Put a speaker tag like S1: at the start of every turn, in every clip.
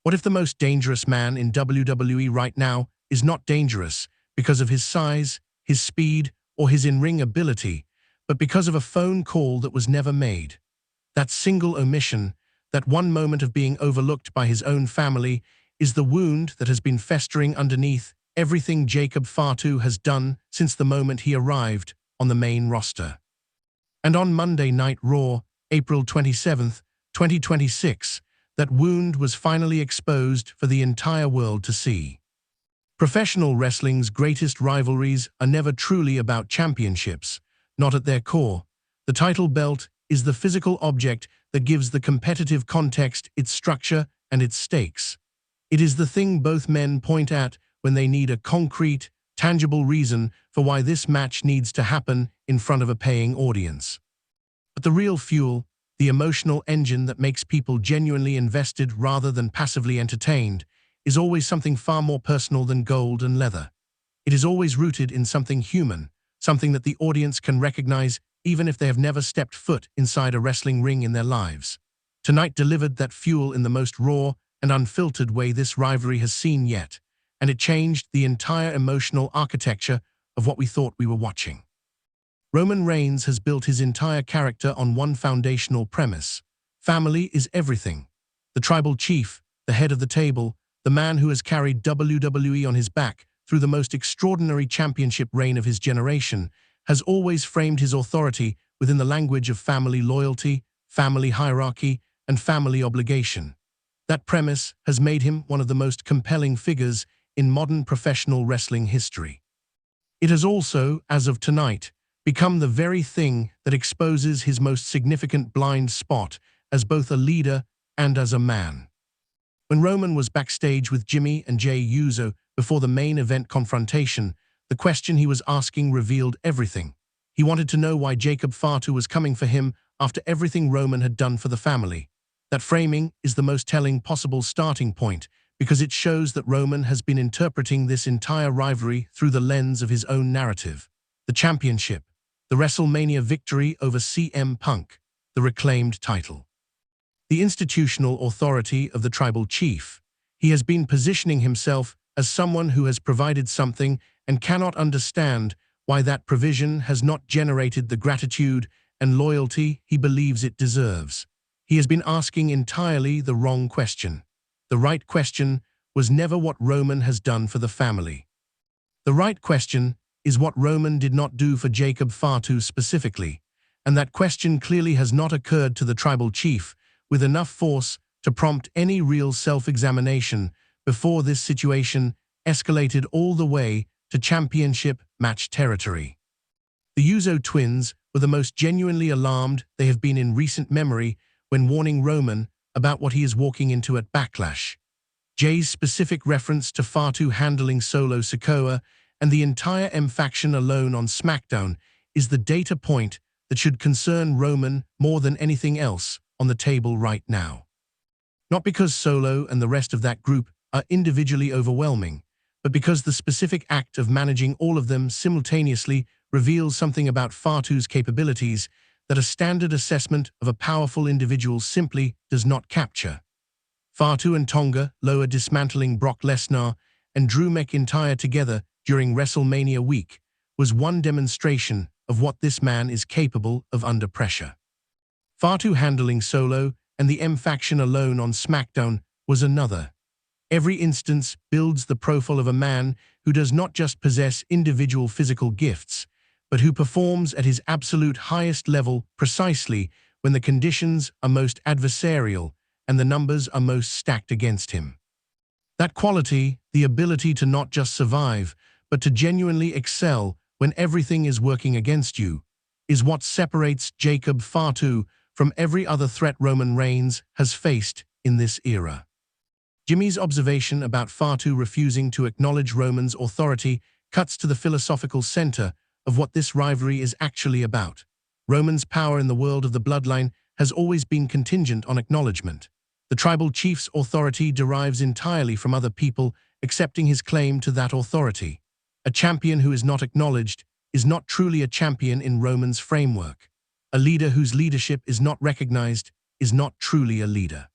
S1: What if the most dangerous man in WWE right now is not dangerous because of his size, his speed, or his in-ring ability, but because of a phone call that was never made? That single omission, that one moment of being overlooked by his own family, is the wound that has been festering underneath everything Jacob Fatu has done since the moment he arrived on the main roster. And on Monday Night Raw, April 27th, 2026, that wound was finally exposed for the entire world to see. Professional wrestling's greatest rivalries are never truly about championships, not at their core. The title belt is the physical object that gives the competitive context its structure and its stakes. It is the thing both men point at when they need a concrete, tangible reason for why this match needs to happen in front of a paying audience. But the real fuel, the emotional engine that makes people genuinely invested rather than passively entertained, is always something far more personal than gold and leather. It is always rooted in something human, something that the audience can recognize even if they have never stepped foot inside a wrestling ring in their lives. Tonight delivered that fuel in the most raw and unfiltered way this rivalry has seen yet, and it changed the entire emotional architecture of what we thought we were watching. Roman Reigns has built his entire character on one foundational premise: family is everything. The tribal chief, the head of the table, the man who has carried WWE on his back through the most extraordinary championship reign of his generation, has always framed his authority within the language of family loyalty, family hierarchy, and family obligation. That premise has made him one of the most compelling figures in modern professional wrestling history. It has also, as of tonight, become the very thing that exposes his most significant blind spot as both a leader and as a man. When Roman was backstage with Jimmy and Jey Uso before the main event confrontation, the question he was asking revealed everything. He wanted to know why Jacob Fatu was coming for him after everything Roman had done for the family. That framing is the most telling possible starting point, because it shows that Roman has been interpreting this entire rivalry through the lens of his own narrative. The championship, the WrestleMania victory over CM Punk, the reclaimed title. The institutional authority of the tribal chief. He has been positioning himself as someone who has provided something and cannot understand why that provision has not generated the gratitude and loyalty he believes it deserves. He has been asking entirely the wrong question. The right question was never what Roman has done for the family. The right question is what Roman did not do for Jacob Fatu specifically, and that question clearly has not occurred to the tribal chief with enough force to prompt any real self-examination before this situation escalated all the way to championship match territory. The Uso twins were the most genuinely alarmed they have been in recent memory when warning Roman about what he is walking into at Backlash. Jay's specific reference to Fatu handling Solo Sikoa and the entire M faction alone on SmackDown is the data point that should concern Roman more than anything else on the table right now. Not because Solo and the rest of that group are individually overwhelming, but because the specific act of managing all of them simultaneously reveals something about Fatu's capabilities that a standard assessment of a powerful individual simply does not capture. Fatu and Tonga Loa dismantling Brock Lesnar and Drew McIntyre together during WrestleMania week was one demonstration of what this man is capable of under pressure. Fatu handling Solo and the M faction alone on SmackDown was another. Every instance builds the profile of a man who does not just possess individual physical gifts, but who performs at his absolute highest level precisely when the conditions are most adversarial and the numbers are most stacked against him. That quality, the ability to not just survive, but to genuinely excel when everything is working against you, is what separates Jacob Fatu from every other threat Roman Reigns has faced in this era. Jimmy's observation about Fatu refusing to acknowledge Roman's authority cuts to the philosophical center of what this rivalry is actually about. Roman's power in the world of the Bloodline has always been contingent on acknowledgement. The tribal chief's authority derives entirely from other people accepting his claim to that authority. A champion who is not acknowledged is not truly a champion in Roman's framework. A leader whose leadership is not recognized is not truly a leader.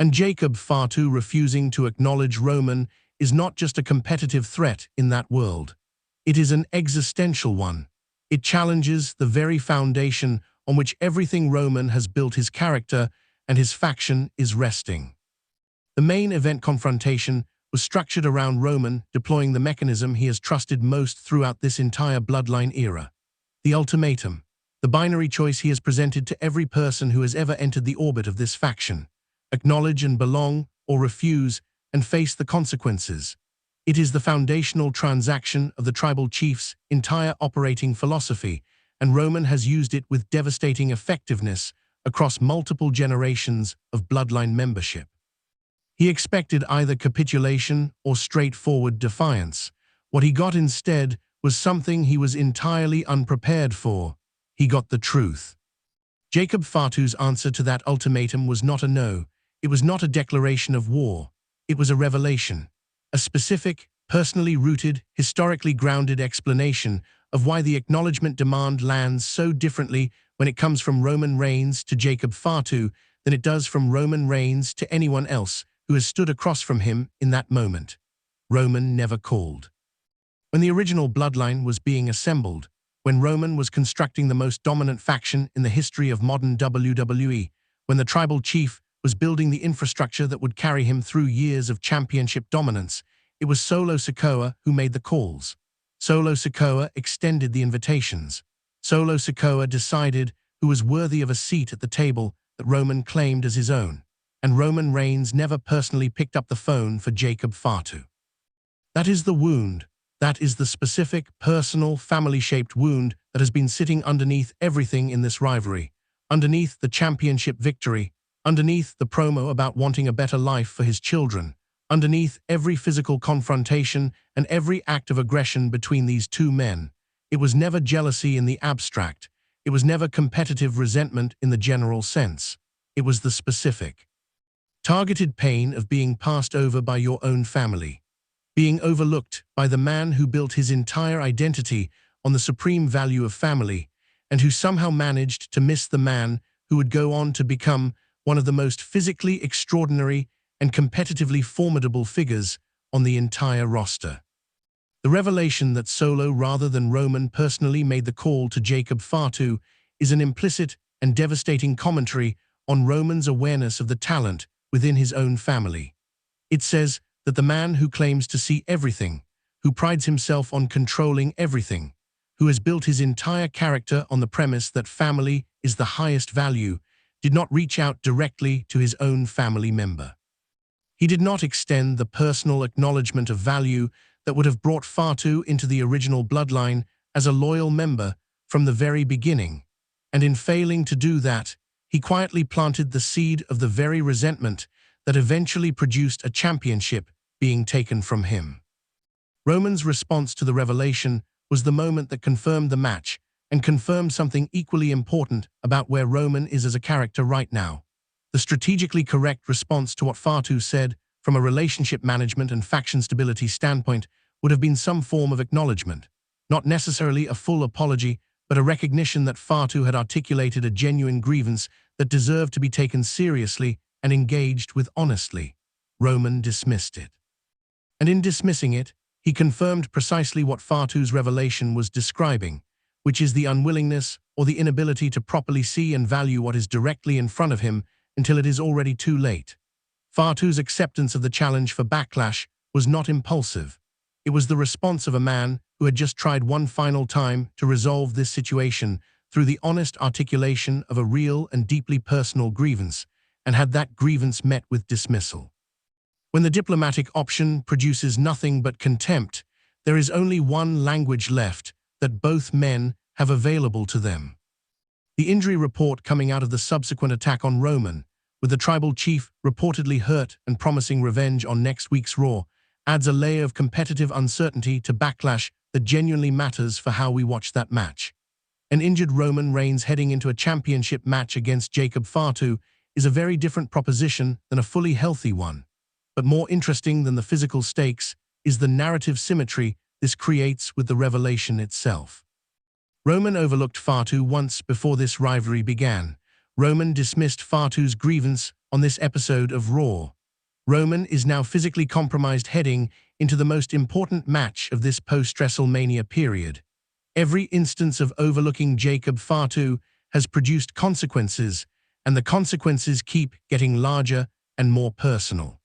S1: And Jacob Fatu refusing to acknowledge Roman is not just a competitive threat in that world. It is an existential one. It challenges the very foundation on which everything Roman has built his character and his faction is resting. The main event confrontation was structured around Roman deploying the mechanism he has trusted most throughout this entire Bloodline era. The ultimatum, the binary choice he has presented to every person who has ever entered the orbit of this faction. Acknowledge and belong, or refuse and face the consequences. It is the foundational transaction of the tribal chief's entire operating philosophy, and Roman has used it with devastating effectiveness across multiple generations of Bloodline membership. He expected either capitulation or straightforward defiance. What he got instead was something he was entirely unprepared for. He got the truth. Jacob Fatu's answer to that ultimatum was not a no. It was not a declaration of war. It was a revelation. A specific, personally rooted, historically grounded explanation of why the acknowledgement demand lands so differently when it comes from Roman Reigns to Jacob Fatu than it does from Roman Reigns to anyone else who has stood across from him in that moment. Roman never called. When the original Bloodline was being assembled, when Roman was constructing the most dominant faction in the history of modern WWE, when the tribal chief was building the infrastructure that would carry him through years of championship dominance, it was Solo Sikoa who made the calls. Solo Sikoa extended the invitations. Solo Sikoa decided who was worthy of a seat at the table that Roman claimed as his own, and Roman Reigns never personally picked up the phone for Jacob Fatu. That is the wound. That is the specific, personal, family-shaped wound that has been sitting underneath everything in this rivalry, underneath the championship victory, underneath the promo about wanting a better life for his children, underneath every physical confrontation and every act of aggression between these two men. It was never jealousy in the abstract. It was never competitive resentment in the general sense. It was the specific, targeted pain of being passed over by your own family, being overlooked by the man who built his entire identity on the supreme value of family, and who somehow managed to miss the man who would go on to become one of the most physically extraordinary and competitively formidable figures on the entire roster. The revelation that Solo rather than Roman personally made the call to Jacob Fatu is an implicit and devastating commentary on Roman's awareness of the talent within his own family. It says that the man who claims to see everything, who prides himself on controlling everything, who has built his entire character on the premise that family is the highest value, did not reach out directly to his own family member. He did not extend the personal acknowledgement of value that would have brought Fatu into the original Bloodline as a loyal member from the very beginning, and in failing to do that, he quietly planted the seed of the very resentment that eventually produced a championship being taken from him. Roman's response to the revelation was the moment that confirmed the match and confirmed something equally important about where Roman is as a character right now. The strategically correct response to what Fatu said from a relationship management and faction stability standpoint would have been some form of acknowledgement, not necessarily a full apology, but a recognition that Fatu had articulated a genuine grievance that deserved to be taken seriously and engaged with honestly. Roman dismissed it. And in dismissing it, he confirmed precisely what Fatu's revelation was describing, which is the unwillingness or the inability to properly see and value what is directly in front of him until it is already too late. Fatu's acceptance of the challenge for backlash was not impulsive. It was the response of a man who had just tried one final time to resolve this situation through the honest articulation of a real and deeply personal grievance, and had that grievance met with dismissal. When the diplomatic option produces nothing but contempt, there is only one language left that both men have available to them. The injury report coming out of the subsequent attack on Roman, with the tribal chief reportedly hurt and promising revenge on next week's Raw, adds a layer of competitive uncertainty to backlash that genuinely matters for how we watch that match. An injured Roman Reigns heading into a championship match against Jacob Fatu is a very different proposition than a fully healthy one. But more interesting than the physical stakes is the narrative symmetry this creates with the revelation itself. Roman overlooked Fatu once before this rivalry began. Roman dismissed Fatu's grievance on this episode of Raw. Roman is now physically compromised heading into the most important match of this post-WrestleMania period. Every instance of overlooking Jacob Fatu has produced consequences, and the consequences keep getting larger and more personal.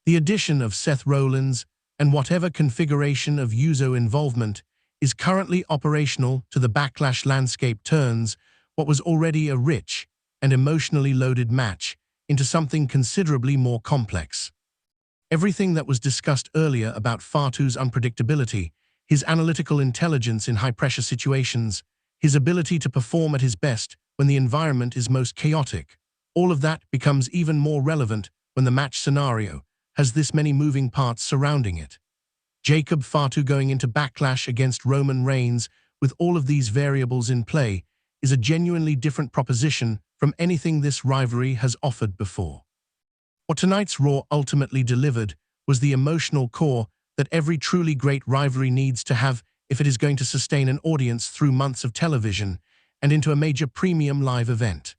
S1: The addition of Seth Rollins and whatever configuration of Uso involvement is currently operational to the Backlash landscape turns what was already a rich and emotionally loaded match into something considerably more complex. Everything that was discussed earlier about Fatu's unpredictability, his analytical intelligence in high-pressure situations, his ability to perform at his best when the environment is most chaotic, all of that becomes even more relevant when the match scenario has this many moving parts surrounding it. Jacob Fatu going into Backlash against Roman Reigns with all of these variables in play is a genuinely different proposition from anything this rivalry has offered before. What tonight's Raw ultimately delivered was the emotional core that every truly great rivalry needs to have if it is going to sustain an audience through months of television and into a major premium live event.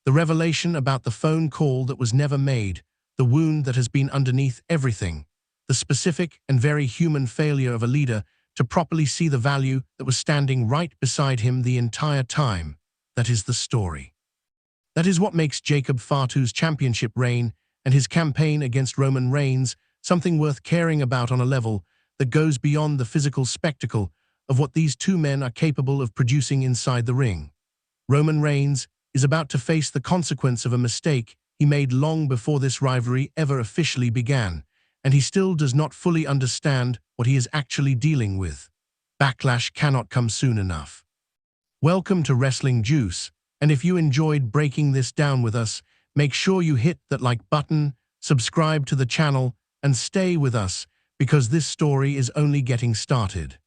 S1: The revelation about the phone call that was never made, the wound that has been underneath everything, the specific and very human failure of a leader to properly see the value that was standing right beside him the entire time. That is the story. That is what makes Jacob Fatu's championship reign and his campaign against Roman Reigns something worth caring about on a level that goes beyond the physical spectacle of what these two men are capable of producing inside the ring. Roman Reigns is about to face the consequence of a mistake he made long before this rivalry ever officially began, and he still does not fully understand what he is actually dealing with. Backlash cannot come soon enough. Welcome to Wrestling Juice, and if you enjoyed breaking this down with us, make sure you hit that like button, subscribe to the channel, and stay with us because this story is only getting started.